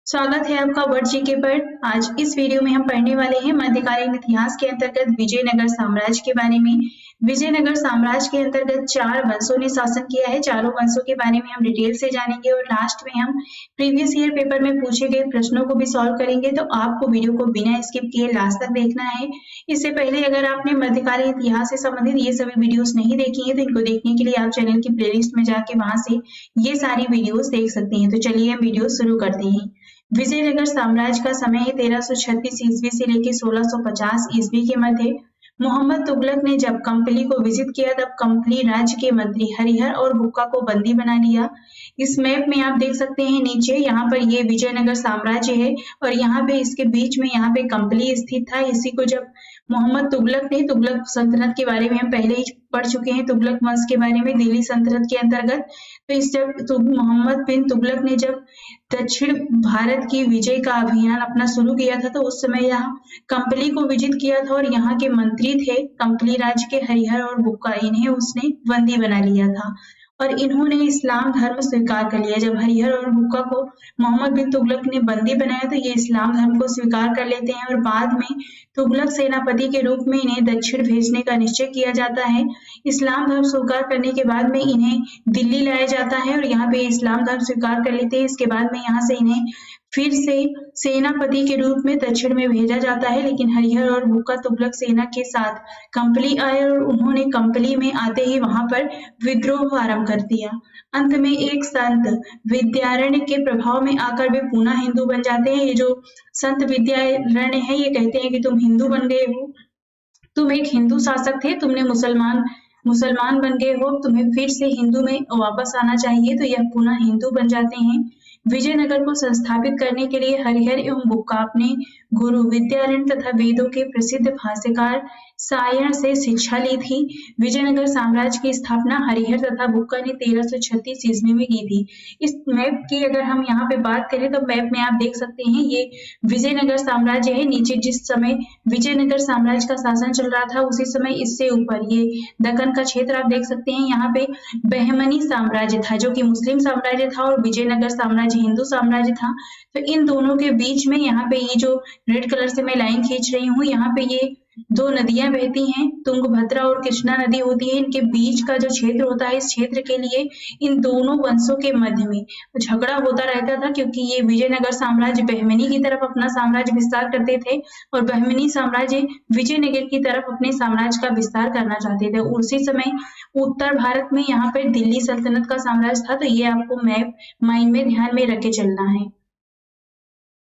स्वागत है आपका वर्ड जीके पर। आज इस वीडियो में हम पढ़ने वाले हैं मध्यकालीन इतिहास के अंतर्गत विजयनगर साम्राज्य के बारे में। विजयनगर साम्राज्य के अंतर्गत 4 वंशों ने शासन किया है। चारों वंशों के बारे में हम डिटेल से जानेंगे और लास्ट में हम प्रीवियस ईयर पेपर में पूछे गए प्रश्नों को भी सॉल्व करेंगे। तो आपको वीडियो को बिना स्किप किए लास्ट तक देखना है। इससे पहले अगर आपने मध्यकालीन इतिहास से संबंधित ये सभी वीडियोस नहीं देखी है तो इनको देखने के लिए आप चैनल की प्लेलिस्ट में जाके वहां से ये सारी वीडियोस देख सकते हैं। तो चलिए हम वीडियो शुरू करते हैं। विजयनगर साम्राज्य का समय है 1336 ईस्वी से लेकर 1650 ईस्वी के मध्य। मोहम्मद तुगलक ने जब कंपली को विजिट किया तब कंपली राज्य के मंत्री हरिहर और बुक्का को बंदी बना लिया। इस मैप में आप देख सकते हैं नीचे यहाँ पर ये विजयनगर साम्राज्य है और यहाँ पे इसके बीच में यहाँ पे कंपली स्थित था। इसी को जब मोहम्मद तुगलक ने, तुगलक सल्तनत के बारे में हम पहले ही पढ़ चुके हैं, तुगलक वंश के बारे में दिल्ली सल्तनत के अंतर्गत। तो इस जब मोहम्मद बिन तुगलक ने जब दक्षिण भारत की विजय का अभियान अपना शुरू किया था तो उस समय यहाँ कंपली को विजिट किया था और यहाँ के मंत्री थे कंपली राज्य के हरिहर और बुक्का, इन्हें उसने बंदी बना लिया था और इन्होंने इस्लाम धर्म स्वीकार कर लिया। जब हरिहर और बुक्का को मोहम्मद बिन तुगलक ने बंदी बनाया तो ये इस्लाम धर्म को स्वीकार कर लेते हैं और बाद में तुगलक सेनापति के रूप में इन्हें दक्षिण भेजने का निश्चय किया जाता है। इस्लाम धर्म स्वीकार करने के बाद में इन्हें दिल्ली लाया जाता है और यहाँ पे इस्लाम धर्म स्वीकार कर लेते हैं। इसके बाद में यहाँ से इन्हें फिर से सेनापति के रूप में दक्षिण में भेजा जाता है, लेकिन हरिहर और बुक्का तुगलक सेना के साथ कंपली आए और उन्होंने कंपली में आते ही वहां पर विद्रोह आरंभ कर दिया। अंत में एक संत विद्यारण्य के प्रभाव में आकर वे पुनः हिंदू बन जाते हैं। ये जो संत विद्यारण्य है ये कहते हैं कि तुम हिंदू बन गए हो, तुम एक हिंदू शासक थे, तुमने मुसलमान बन गए हो, तुम्हें फिर से हिंदू में वापस आना चाहिए। तो यह पुनः हिंदू बन जाते हैं। विजयनगर को संस्थापित करने के लिए हरिहर एवं बुक्का अपने गुरु विद्यारण्य तथा वेदों के प्रसिद्ध भाष्यकार सायण से शिक्षा ली थी। विजयनगर साम्राज्य की स्थापना हरिहर तथा बुक्का ने 1336 ईस्वी में की थी। इस मैप की अगर हम यहाँ पे बात करें तो मैप में आप देख सकते हैं ये विजयनगर साम्राज्य है। नीचे जिस समय विजयनगर साम्राज्य का शासन चल रहा था उसी समय इससे ऊपर ये दक्कन का क्षेत्र आप देख सकते हैं। यहाँ पे बहमनी साम्राज्य था जो कि मुस्लिम साम्राज्य था और विजयनगर साम्राज्य हिंदू साम्राज्य था। तो इन दोनों के बीच में यहाँ पे ये जो रेड कलर से मैं लाइन खींच रही हूँ, यहाँ पे ये दो नदियां बहती हैं, तुंगभद्रा और कृष्णा नदी होती है। इनके बीच का जो क्षेत्र होता है, इस क्षेत्र के लिए इन दोनों वंशों के मध्य में झगड़ा होता रहता था क्योंकि ये विजयनगर साम्राज्य बहमनी की तरफ अपना साम्राज्य विस्तार करते थे और बहमनी साम्राज्य विजयनगर की तरफ अपने साम्राज्य का विस्तार करना चाहते थे। उसी समय उत्तर भारत में यहाँ पर दिल्ली सल्तनत का साम्राज्य था। तो ये आपको मैप माइंड में ध्यान में रख के चलना है।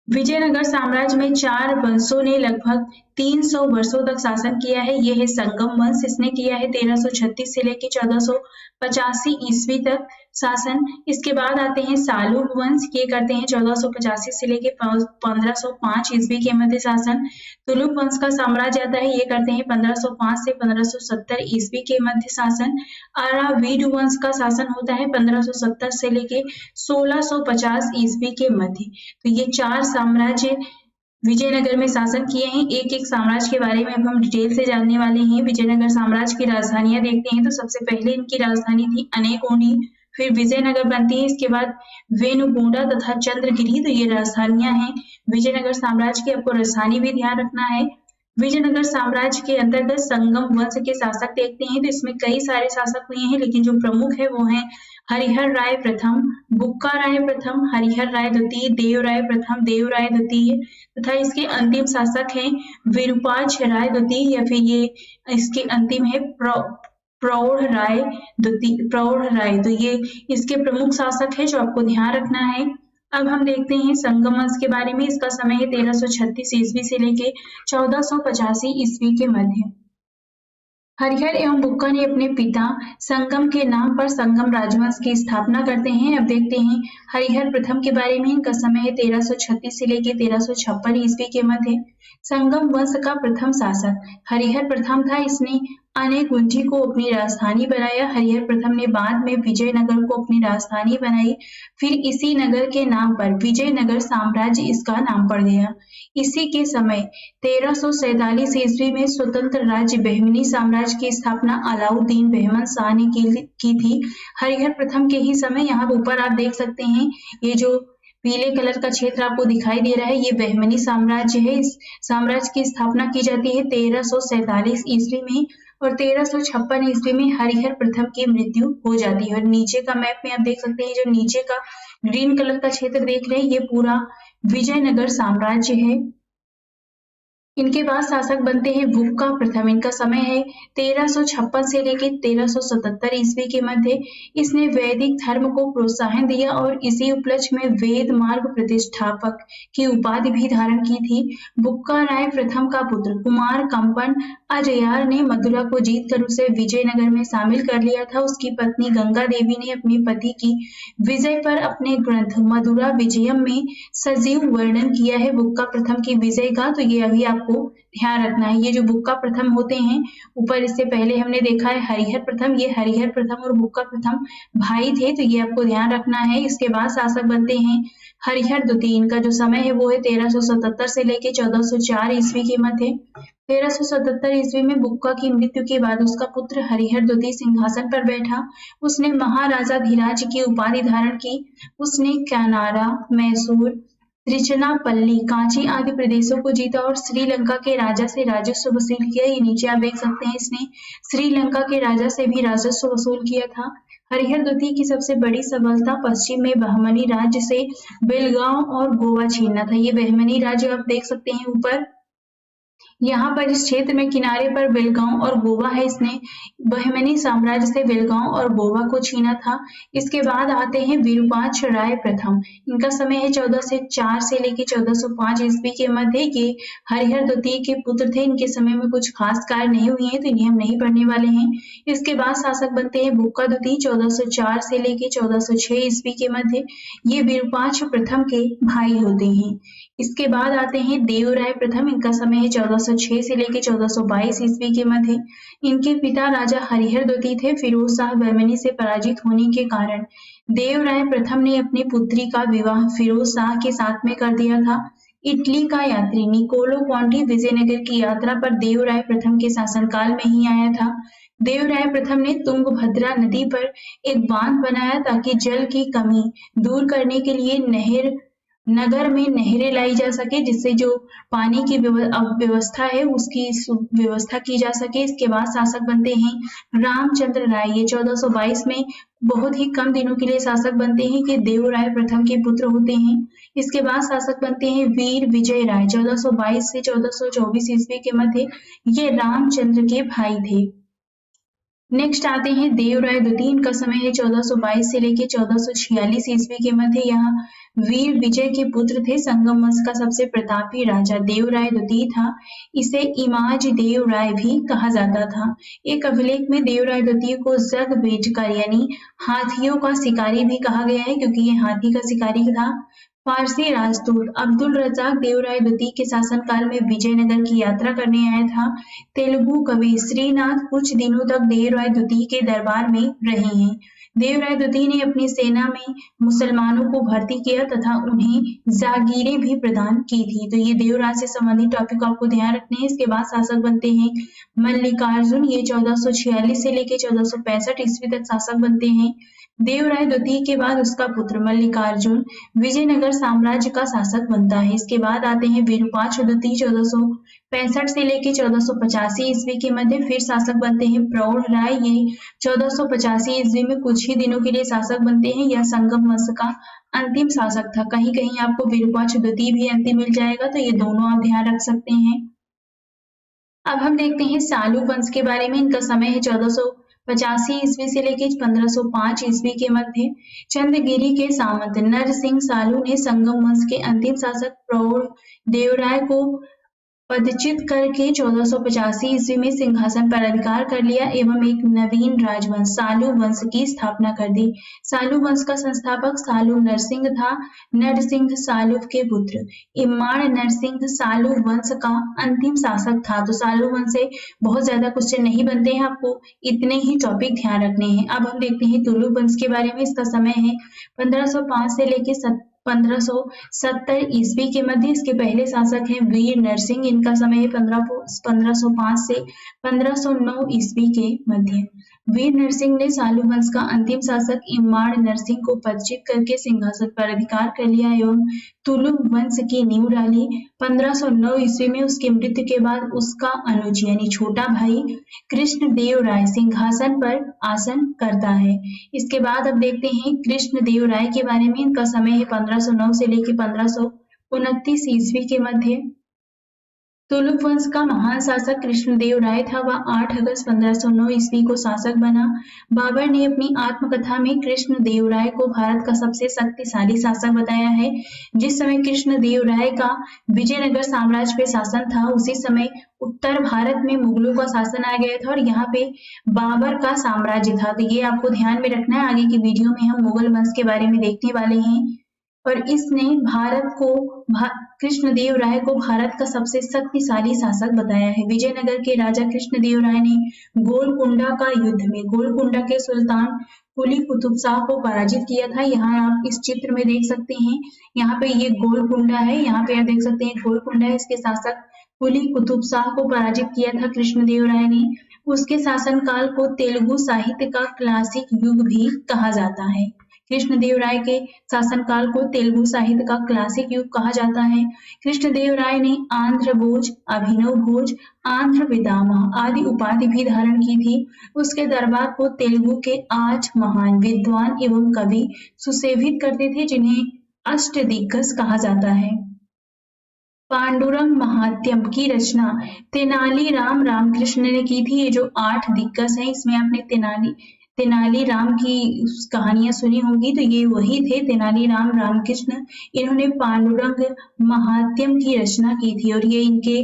विजयनगर साम्राज्य में 4 वंशों ने लगभग 300 वर्षों तक शासन किया है। यह है संगम वंश, इसने किया है 1336 से लेकर 1485 ईस्वी तक शासन। इसके बाद आते हैं सालुब वंश, ये करते हैं 1485 से लेकर 1505 ईस्वी के मध्य शासन। तुलुक वंश का साम्राज्य आता है, ये करते हैं 1505 से 1570 ईस्वी के मध्य शासन। आरावीड वंश का शासन होता है 1570 से लेकर 1650 ईस्वी के मध्य। तो ये 4 साम्राज्य विजयनगर में शासन किए हैं। एक एक साम्राज्य के बारे में अब हम डिटेल से जानने वाले हैं। विजयनगर साम्राज्य की राजधानियां देखते हैं तो सबसे पहले इनकी राजधानी थी अनेकोंडी, फिर विजयनगर बनती है, इसके बाद वेनुगोंडा तथा चंद्रगिरी। तो ये राजधानियां हैं विजयनगर साम्राज्य की। आपको राजधानी भी ध्यान रखना है। विजयनगर साम्राज्य के अंतर्गत संगम वंश के शासक देखते हैं तो इसमें कई सारे शासक हुए हैं, लेकिन जो प्रमुख है वो है हरिहर राय प्रथम, बुक्का राय प्रथम, हरिहर राय द्वितीय, देव राय प्रथम, देव राय द्वितीय तथा इसके अंतिम शासक हैं विरूपाक्ष राय द्वितीय या फिर ये इसके अंतिम है प्रौढ़ राय द्वितीय, प्रौढ़ राय। तो ये इसके प्रमुख शासक है जो आपको ध्यान रखना है। अब हम देखते हैं संगम वंश के बारे में। इसका समय है 1336 ईस्वी से लेके 1485 ईस्वी के मध्य। हरिहर एवं बुक्का ने अपने पिता संगम के नाम पर संगम राजवंश की स्थापना करते हैं। अब देखते हैं हरिहर प्रथम के बारे में। इनका समय है 1336 से लेकर 1356 ईस्वी के मध्य। संगम वंश का प्रथम शासक हरिहर प्रथम था। इसने अनेकुंठी को अपनी राजधानी बनाया। हरिहर प्रथम ने बाद में विजयनगर को अपनी राजधानी बनाई, फिर इसी नगर के नाम पर विजयनगर साम्राज्य इसका नाम पड़ गया। इसी के समय 1347 ईस्वी में स्वतंत्र राज्य बहमनी साम्राज्य की स्थापना अलाउद्दीन बहमन शाह ने की थी। हरिहर प्रथम के ही समय, यहाँ ऊपर आप देख सकते हैं ये जो पीले कलर का क्षेत्र आपको दिखाई दे रहा है, ये बहमनी साम्राज्य है। इस साम्राज्य की स्थापना की जाती है 1347 ईस्वी में और 1356 ईस्वी में हरिहर प्रथम की मृत्यु हो जाती है। और नीचे का मैप में आप देख सकते हैं, जो नीचे का ग्रीन कलर का क्षेत्र देख रहे हैं, ये पूरा विजयनगर साम्राज्य है। इनके बाद शासक बनते हैं बुक्का प्रथम। इनका समय है 1356 से लेकर 1377 ईस्वी के मध्य। इसने वैदिक धर्म को प्रोत्साहन दिया और इसी उपलक्ष्य में वेद मार्ग प्रतिष्ठापक की उपाधि भी धारण की थी। बुक्का राय प्रथम का पुत्र कुमार कंपन अजयार ने मथुरा को जीतकर उसे विजयनगर में शामिल कर लिया था। उसकी पत्नी गंगा देवी ने अपने पति की विजय पर अपने ग्रंथ मधुरा विजयम में सजीव वर्णन किया है बुक्का प्रथम की विजय का। तो ये अभी आपको ध्यान रखना है। ये जो बुक्का प्रथम होते हैं, ऊपर इससे पहले हमने देखा है हरिहर प्रथम, ये हरिहर प्रथम और बुक्का प्रथम भाई थे, तो ये आपको ध्यान रखना है। इसके बाद शासक बनते हैं हरिहर द्वितीय। इनका जो समय है वो है 1377 से लेकर 1404 ईस्वी के मध्य। 1377 ईस्वी में बुक्का की मृत्यु के बाद उसका पुत्र हरिहर द्वितीय सिंहासन पर बैठा। उसने महाराजाधिराज की उपाधि धारण की। उसने कैनारा, मैसूर, त्रिचनापल्ली, कांची आदि प्रदेशों को जीता और श्रीलंका के राजा से राजस्व वसूल किया। ये नीचे आप देख सकते हैं, इसने श्रीलंका के राजा से भी राजस्व वसूल किया था। हरिहर द्वितीय की सबसे बड़ी सफलता पश्चिम में बहमनी राज्य से बेलगांव और गोवा छीनना था। ये बहमनी राज्य आप देख सकते हैं ऊपर, यहाँ पर इस क्षेत्र में किनारे पर बेलगांव और गोवा है। इसने बहमनी साम्राज्य से बेलगांव और गोवा को छीना था। इसके बाद आते हैं विरूपाक्ष राय प्रथम। इनका समय है 1404 से लेकर 1405 ईस्वी के मध्य। ये हरिहर द्वितीय के पुत्र थे। इनके समय में कुछ खास कार्य नहीं हुए हैं, तो इन्हें हम नहीं पढ़ने वाले हैं। इसके बाद शासक बनते हैं बुक्का द्वितीय 1404 से लेकर 1406 ईस्वी के मध्य। ये विरूपाक्ष प्रथम के भाई होते हैं। इसके बाद आते हैं देवराय प्रथम। इनका समय है 1406 से लेकर 1422 ईस्वी के मध्य। इनके पिता राजा हरिहर द्वितीय थे। फिरोज शाह बहमनी से पराजित होने के कारण देवराय प्रथम ने अपनी पुत्री का विवाह फिरोज शाह के साथ में कर दिया था। इटली का यात्री निकोलो कॉन्टी विजयनगर की यात्रा पर देवराय प्रथम के शासनकाल में ही आया था। देवराय प्रथम ने तुंगभद्रा नदी पर एक बांध बनाया ताकि जल की कमी दूर करने के लिए नगर में नहरें लाई जा सके, जिससे जो पानी की व्यवस्था है उसकी व्यवस्था की जा सके। इसके बाद शासक बनते हैं रामचंद्र राय। ये 1422 में बहुत ही कम दिनों के लिए शासक बनते हैं कि देवराय प्रथम के पुत्र होते हैं। इसके बाद शासक बनते हैं वीर विजय राय 1422 से 1424 ईस्वी के मध्य। ये रामचंद्र के भाई थे। नेक्स्ट आते हैं देवराय द्वितीय। इनका समय है 1422 से लेकर 1446 ईस्वी के मध्य। यहाँ वीर विजय के पुत्र थे। संगम वंश का सबसे प्रतापी राजा देवराय द्वितीय था। इसे इमाज देवराय भी कहा जाता था। एक अभिलेख में देवराय द्वितीय को जग बेटकर यानी हाथियों का शिकारी भी कहा गया है, क्योंकि ये हाथी का शिकारी था। फारसी राजदूत अब्दुल रज्जाक देवराय द्वितीय के शासनकाल में विजयनगर की यात्रा करने आया था। तेलुगु कवि श्रीनाथ कुछ दिनों तक देवराय द्वितीय के दरबार में रहे हैं। देवराय द्वितीय ने अपनी सेना में मुसलमानों को भर्ती किया तथा उन्हें जागीरें भी प्रदान की थी। तो ये देवराय से संबंधित टॉपिक आपको ध्यान रखने हैं। इसके बाद शासक बनते हैं मल्लिकार्जुन। ये 1446 से लेकर 1465 ईस्वी तक शासक बनते हैं। देवराय द्वितीय के बाद उसका पुत्र मल्लिकार्जुन विजयनगर साम्राज्य का शासक बनता है। इसके बाद आते हैं विरूपाक्ष द्वितीय 1465 से लेकर 1485 ईस्वी के मध्य। फिर शासक बनते हैं प्रौढ़ राय। ये 1485 ईस्वी में कुछ ही दिनों के लिए शासक बनते हैं। यह संगम वंश का अंतिम शासक था। कहीं कहीं आपको विरूपाक्ष द्वितीय भी अंतिम मिल जाएगा, तो ये दोनों आप ध्यान रख सकते हैं। अब हम देखते हैं सालू वंश के बारे में। इनका समय है 1485 ईस्वी से लेकर 1505 ईस्वी के मध्य। चंद्रगिरी के सामंत नरसिंह सालू ने संगम वंश के अंतिम शासक प्रौढ़ देवराय को पदच्युत करके 1485 ईस्वी में सिंहासन पर अधिकार कर लिया एवं एक नवीन राजवंश सालू वंश की स्थापना कर दी। सालू वंश का संस्थापक सालू नरसिंह था। नरसिंह सालू के पुत्र इम्माड़ नरसिंह सालू वंश का अंतिम शासक था। तो सालू वंश से बहुत ज्यादा क्वेश्चन नहीं बनते हैं, आपको इतने ही टॉपिक ध्यान रखने हैं। अब हम देखते हैं तुलु वंश के बारे में। इसका समय है 1505 से लेकर 1570 ईस्वी के मध्य। इसके पहले शासक हैं वीर नरसिंह, इनका समय है 1505 से 1509 ईस्वी के मध्य। वीर नरसिंह ने सालू वंश का अंतिम शासक इमाड़ नरसिंह को पदच्युत करके सिंहासन पर अधिकार कर लिया एवं तुलुक वंश की नींव डाली। 1509 ईस्वी में उसकी मृत्यु के बाद उसका अनुज यानी छोटा भाई कृष्णदेव राय सिंहासन पर आसन करता है। इसके बाद अब देखते हैं कृष्णदेव राय के बारे में। इनका समय है 1509 से लेकर 1529 ईस्वी के मध्य। तुलुक वंश का महान शासक कृष्णदेव राय था। वह 8 अगस्त 1509 ईस्वी को शासक बना। बाबर ने अपनी आत्मकथा में कृष्णदेव राय को भारत का सबसे शक्तिशाली शासक बताया है। जिस समय कृष्णदेव राय का विजयनगर साम्राज्य पे शासन था, उसी समय उत्तर भारत में मुगलों का शासन आ गया था और यहाँ पे बाबर का साम्राज्य था। तो ये आपको ध्यान में रखना है। आगे की वीडियो में हम मुगल वंश के बारे में देखने वाले हैं। और इसने भारत को कृष्णदेव राय को भारत का सबसे शक्तिशाली शासक बताया है। विजयनगर के राजा कृष्णदेव राय ने गोलकुंडा का युद्ध में गोलकुंडा के सुल्तान कुली कुतुब शाह को पराजित किया था। यहाँ आप इस चित्र में देख सकते हैं, यहाँ पे ये गोलकुंडा है, यहाँ पे आप देख सकते हैं गोलकुंडा है। इसके शासक कुली कुतुब शाह को पराजित किया था कृष्णदेव राय ने। उसके शासनकाल को तेलुगु साहित्य का क्लासिक युग भी कहा जाता है। कृष्णदेव राय के शासनकाल को तेलुगु साहित्य का क्लासिक युग कहा जाता है। कृष्णदेव राय ने आंध्र भोज, अभिनव भोज, आंध्र पितामह आदि उपाधि भी धारण की थी। उसके दरबार को तेलुगु के 8 महान विद्वान एवं कवि सुसेवित करते थे, जिन्हें अष्टदिग्गज कहा जाता है। पांडुरंग महात्यम की रचना तेनाली रामकृष्ण ने की थी। ये जो 8 दिग्गज हैं, इसमें आपने तेनाली राम की कहानियां सुनी होंगी, तो ये वही थे तेनाली रामकृष्ण। इन्होंने पांडुरंग महात्यम की रचना की थी और ये इनके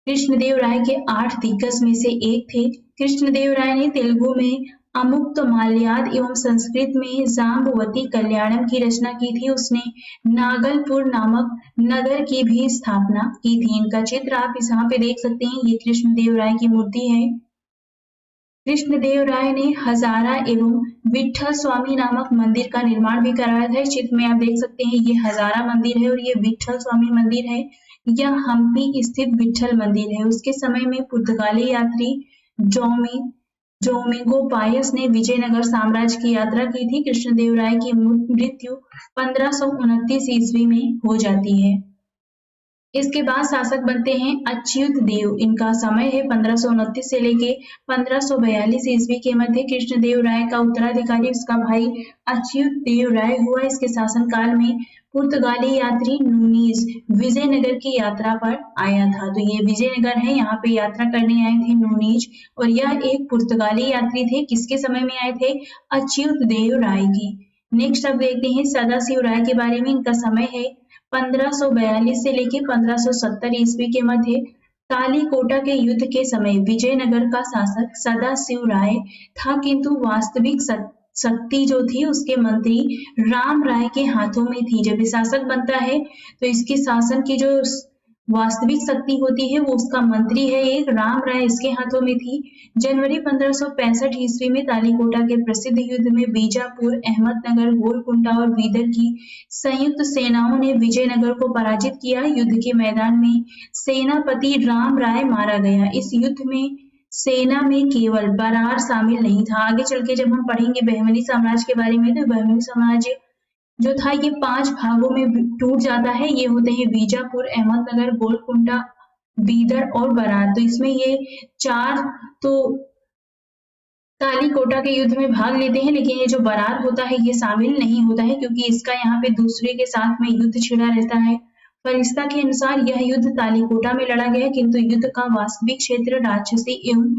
कृष्णदेव राय के 8 दिग्गज में से एक थे। कृष्णदेव राय ने तेलुगु में अमुक्त माल्याद एवं संस्कृत में जाम्बवती कल्याणम की रचना की थी। उसने नागलपुर नामक नगर की भी स्थापना की थी। इनका चित्र आप यहाँ पे देख सकते हैं, ये कृष्णदेव राय की मूर्ति है। कृष्णदेव राय ने हजारा एवं विठल स्वामी नामक मंदिर का निर्माण भी कराया था। इस चित्र में आप देख सकते हैं, ये हजारा मंदिर है और ये विठल स्वामी मंदिर है। यह हम्पी स्थित विठल मंदिर है। उसके समय में पुर्तगाली यात्री जोमिंगो पायस ने विजयनगर साम्राज्य की यात्रा की थी। कृष्णदेव राय की मृत्यु 1529 ईस्वी में हो जाती है। इसके बाद शासक बनते हैं अच्युत देव। इनका समय है 1529 से लेके 1542 ईस्वी के मध्य। कृष्णदेव राय का उत्तराधिकारी उसका भाई अच्युत देव राय हुआ। इसके शासनकाल में पुर्तगाली यात्री नूनीज विजयनगर की यात्रा पर आया था। तो ये विजयनगर है, यहाँ पे यात्रा करने आए थे नूनीज और यह एक पुर्तगाली यात्री थे। किसके समय में आए थे? अच्युत देव राय की। नेक्स्ट अब देखते हैं सदाशिव राय के बारे में। इनका समय है 1542 से लेके 1570 ईस्वी के मध्य। तालीकोटा के युद्ध के समय विजयनगर का शासक सदाशिव राय था, किंतु वास्तविक शक्ति जो थी उसके मंत्री राम राय के हाथों में थी। जब ये शासक बनता है तो इसके शासन की जो वास्तविक शक्ति होती है वो उसका मंत्री है एक राम राय, इसके हाथों में थी। जनवरी 1565 ईस्वी में तालीकोटा के प्रसिद्ध युद्ध में बीजापुर, अहमदनगर, गोलकुंडा और बीदर की संयुक्त सेनाओं ने विजयनगर को पराजित किया। युद्ध के मैदान में सेनापति राम राय मारा गया। इस युद्ध में सेना में केवल बरार शामिल नहीं था। आगे चल के जब हम पढ़ेंगे बहमनी साम्राज्य के बारे में, तो बहमनी साम्राज्य जो था ये 5 भागों में टूट जाता है। ये होते हैं बीजापुर, अहमदनगर, गोलकुंडा, बीदर और बरार। तो इसमें ये 4 तो तालीकोटा के युद्ध में भाग लेते हैं, लेकिन ये जो बरार होता है ये शामिल नहीं होता है, क्योंकि इसका यहाँ पे दूसरे के साथ में युद्ध छिड़ा रहता है। फरिश्ता के अनुसार यह युद्ध तालीकोटा में लड़ा गया, किंतु युद्ध का वास्तविक क्षेत्र राक्षसी एवं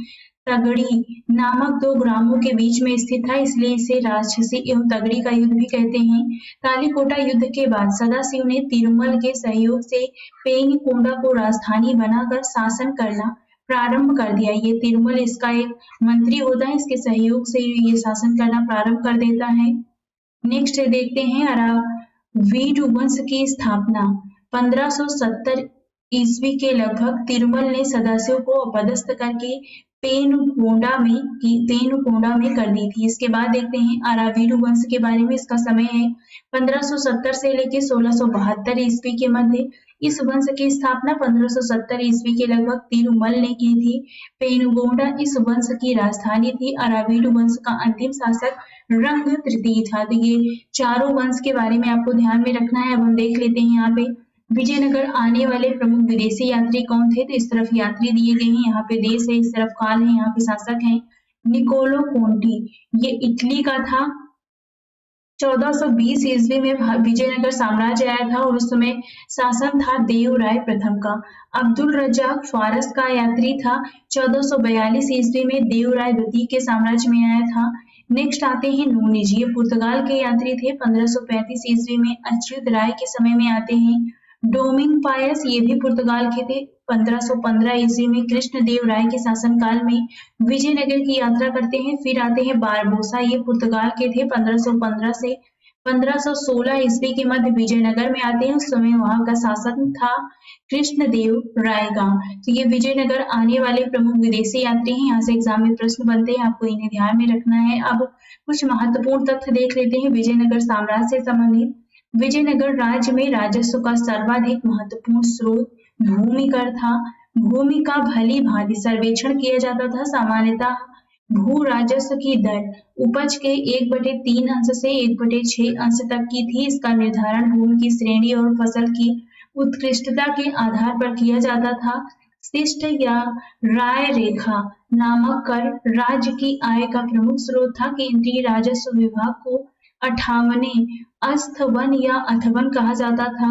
तगड़ी नामक 2 ग्रामों के बीच में स्थित था, इसलिए इसे राक्षसी एवं तगड़ी का युद्ध भी कहते हैं। तालीकोटा युद्ध के बाद सदाशिव ने तिरुमल के सहयोग से पेंगकोंडा को राजधानी बनाकर शासन करना प्रारंभ कर दिया। ये तिरुमल इसका एक मंत्री होता है, इसके सहयोग से ये शासन करना प्रारंभ कर देता है। नेक्स्ट देखते हैं अरावीड वंश की स्थापना। 1570 ईस्वी के लगभग तिरुमल ने सदाशिव को अपदस्थ करके पेनुकोंडा में कर दी थी। इसके बाद देखते हैं अरावीडु वंश के बारे में। इसका समय है 1570 से लेकर 1672 ईस्वी के मध्य। इस वंश की स्थापना 1570 ईस्वी के लगभग तिरुमल ने की थी। पेनुगोंडा इस वंश की राजधानी थी। अरावीडु वंश का अंतिम शासक रंग तृतीय था। तो ये चारों वंश के बारे में आपको ध्यान में रखना है। अब हम देख लेते हैं यहाँ पे विजयनगर आने वाले प्रमुख विदेशी यात्री कौन थे। तो इस तरफ यात्री दिए गए हैं, यहाँ पे देश है, इस तरफ काल है, यहाँ पे शासक है निकोलो कोंटी। ये इटली का था। 1420 ईस्वी में विजयनगर साम्राज्य आया था और उस समय शासन था देवराय प्रथम का। अब्दुल रज्जाक फारस का यात्री था। 1442 ईस्वी में देवराय द्वितीय के साम्राज्य में आया था। नेक्स्ट आते हैं नूनिज, ये पुर्तगाल के यात्री थे। 1535 ईस्वी में अच्युत राय के समय में आते हैं। डोमिंग पायस, ये भी पुर्तगाल के थे। 1515 ईस्वी में कृष्णदेव राय के शासनकाल में विजयनगर की यात्रा करते हैं। फिर आते हैं बारबोसा, ये पुर्तगाल के थे। 1515 से 1516 ईस्वी के मध्य विजयनगर में आते हैं। उस समय वहां का शासन था कृष्णदेव राय का। तो ये विजयनगर आने वाले प्रमुख विदेशी यात्री हैं। यहाँ से एग्जाम में प्रश्न बनते हैं, आपको इन्हें ध्यान में रखना है। अब कुछ महत्वपूर्ण तथ्य देख लेते हैं विजयनगर साम्राज्य से संबंधित। विजयनगर राज्य में राजस्व का सर्वाधिक महत्वपूर्ण स्रोत भूमि कर था। भूमि का भली भांति सर्वेक्षण किया जाता था। सामान्यतः भू राजस्व की दर उपज के 1/3 अंश से 1/6 अंश तक की थी। इसका निर्धारण भूमि की श्रेणी और फसल की उत्कृष्टता के आधार पर किया जाता था। शिष्ट या राय रेखा नामक कर राज्य की आय का प्रमुख स्रोत था। केंद्रीय राजस्व विभाग को 58वें अस्थवन या अथवन कहा जाता था।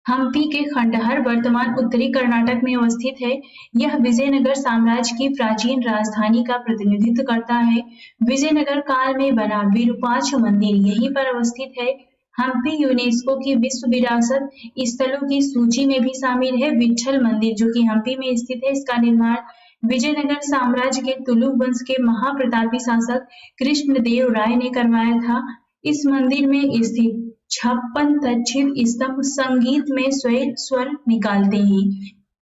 हम्पी के खंडहर वर्तमान उत्तरी कर्नाटक में अवस्थित है। यह विजयनगर साम्राज्य की प्राचीन राजधानी का प्रतिनिधित्व करता है। विजयनगर काल में बना विरूपाक्ष मंदिर यहीं पर अवस्थित है। हम्पी यूनेस्को की विश्व विरासत स्थलों की सूची में भी शामिल है। विट्ठल मंदिर जो कि हम्पी में स्थित है, इसका निर्माण विजयनगर साम्राज्य के तुलुक वंश के महाप्रतापी शासक कृष्णदेव राय ने करवाया था। इस मंदिर में स्थित 56 तक्षित स्तंभ संगीत में स्वर निकालते हैं।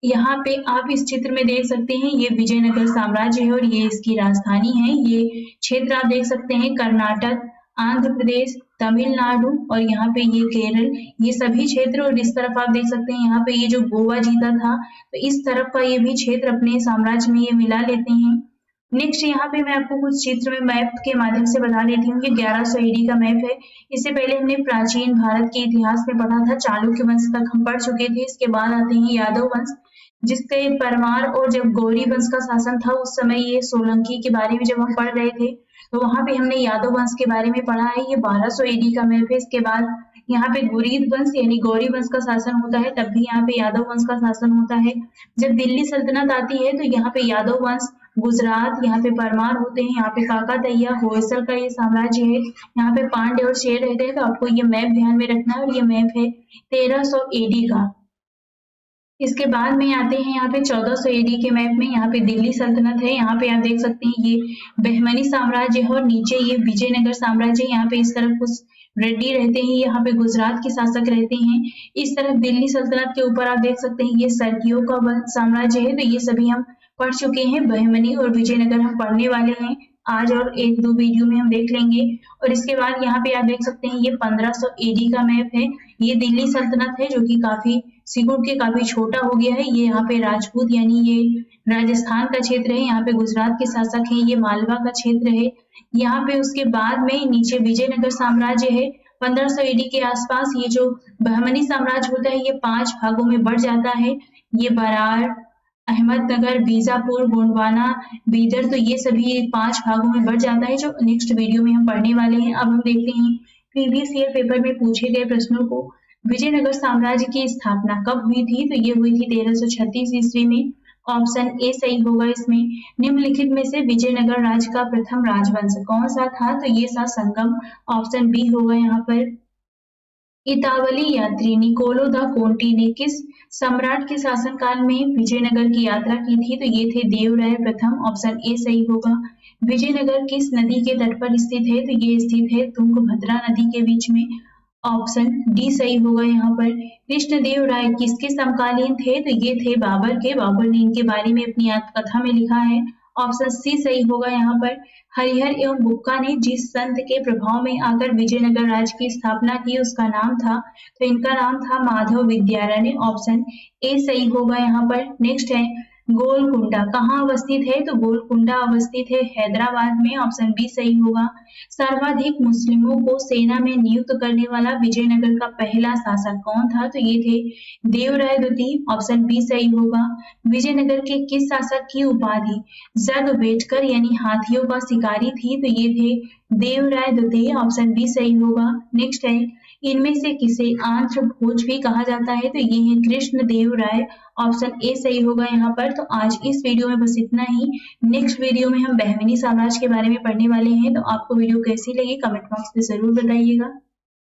यहाँ पे आप इस चित्र में देख सकते हैं, ये विजयनगर साम्राज्य है और ये इसकी राजधानी है। ये क्षेत्र आप देख सकते हैं कर्नाटक, आंध्र प्रदेश, तमिलनाडु और यहाँ पे ये केरल, ये सभी क्षेत्र। और इस तरफ आप देख सकते हैं यहाँ पे ये जो गोवा जीता था, तो इस तरफ का ये भी क्षेत्र अपने साम्राज्य में ये मिला लेते हैं। नेक्स्ट यहाँ पे मैं आपको कुछ चित्र में मैप के माध्यम से बता देती हूँ। ये 1100 AD का मैप है। इससे पहले हमने प्राचीन भारत के इतिहास में पढ़ा था, चालुक्य वंश तक हम पढ़ चुके थे। इसके बाद आते हैं यादव वंश, जिसके परमार और जब गौरी वंश का शासन था उस समय ये सोलंकी के बारे में जब हम पढ़ रहे थे तो वहां पे हमने यादव वंश के बारे में पढ़ा है। ये 1200 AD का मैप है। इसके बाद यहाँ पे गुरीद वंश यानी गौरी वंश का शासन होता है, तब भी यहाँ पे यादव वंश का शासन होता है। जब दिल्ली सल्तनत आती है तो यहाँ पे यादव वंश, गुजरात, यहाँ पे परमार होते हैं। यहाँ पे काकातैया होयसल का ये साम्राज्य है। यहाँ पे पांड्य और शेर रहते हैं। तो आपको ये मैप ध्यान में रखना है और ये मैप है 1300 AD का। इसके बाद में आते हैं यहाँ पे 1400 AD के मैप में। यहाँ पे दिल्ली सल्तनत है। यहाँ पे आप देख सकते हैं ये बहमनी साम्राज्य है और नीचे ये विजयनगर साम्राज्य है। यहाँ पे इस तरफ कुछ रेड्डी रहते हैं, यहाँ पे गुजरात के शासक रहते हैं। इस तरफ दिल्ली सल्तनत के ऊपर आप देख सकते हैं ये सरकियों का साम्राज्य है। तो ये सभी हम पढ़ चुके हैं। बहमनी और विजयनगर हम पढ़ने वाले हैं आज और 1-2 वीडियो में हम देख लेंगे। और इसके बाद यहाँ पे आप देख सकते हैं ये 1500 AD का मैप है। ये दिल्ली सल्तनत है जो कि काफी सिकुड़ के काफी छोटा हो गया है। ये यहाँ पे राजपूत यानी ये राजस्थान का क्षेत्र है। यहाँ पे गुजरात के शासक है, ये मालवा का क्षेत्र है। यहाँ पे उसके बाद में नीचे विजयनगर साम्राज्य है। 1500 AD के आसपास ये जो बहमनी साम्राज्य होता है ये 5 भागों में बढ़ जाता है। ये बरार, अहमदनगर, बीजापुर, गोंडवाना, बीदर, तो ये सभी 5 भागों में बढ़ जाता है जो नेक्स्ट वीडियो में हम पढ़ने वाले हैं। अब हम देखते हैं प्रीवियस ईयर पेपर में पूछे गए प्रश्नों को। विजयनगर साम्राज्य की स्थापना कब हुई थी? तो ये हुई थी 1336 ईस्वी में। ऑप्शन ए सही होगा इसमें। निम्नलिखित में से विजयनगर राज्य का प्रथम राजवंश कौन सा था? तो ये था संगम। ऑप्शन बी होगा यहाँ पर। इतावली यात्री निकोलो दा कोंटी ने किस सम्राट के शासनकाल में विजयनगर की यात्रा की थी? तो ये थे देवराय प्रथम। ऑप्शन ए सही होगा। विजयनगर किस नदी के तट पर स्थित है? तो ये स्थित है तुंगभद्रा नदी के बीच में। ऑप्शन डी सही होगा यहाँ पर। कृष्णदेव राय किसके समकालीन थे? तो ये थे बाबर के। बाबर ने इनके बारे में अपनी आत्मकथा में लिखा है। ऑप्शन सी सही होगा यहाँ पर। हरिहर एवं बुक्का ने जिस संत के प्रभाव में आकर विजयनगर राज्य की स्थापना की उसका नाम था, तो इनका नाम था माधव विद्यारण्य। ऑप्शन ए सही होगा यहाँ पर। नेक्स्ट है गोलकुंडा कहाँ अवस्थित है? तो गोलकुंडा अवस्थित है हैदराबाद में। ऑप्शन बी सही होगा। सर्वाधिक मुस्लिमों को सेना में नियुक्त करने वाला विजयनगर का पहला शासक कौन था? तो ये थे देवराय द्वितीय। ऑप्शन बी सही होगा। विजयनगर के किस शासक की उपाधि जगवेटकर यानी हाथियों का शिकारी थी? तो ये थे देवराय द्वितीय। ऑप्शन बी सही होगा। नेक्स्ट है इनमें से किसे आंध्र भोज भी कहा जाता है? तो ये है कृष्ण देव राय। ऑप्शन ए सही होगा यहाँ पर। तो आज इस वीडियो में बस इतना ही। नेक्स्ट वीडियो में हम बहमिनी साम्राज्य के बारे में पढ़ने वाले हैं। तो आपको वीडियो कैसी लगी कमेंट बॉक्स में जरूर बताइएगा।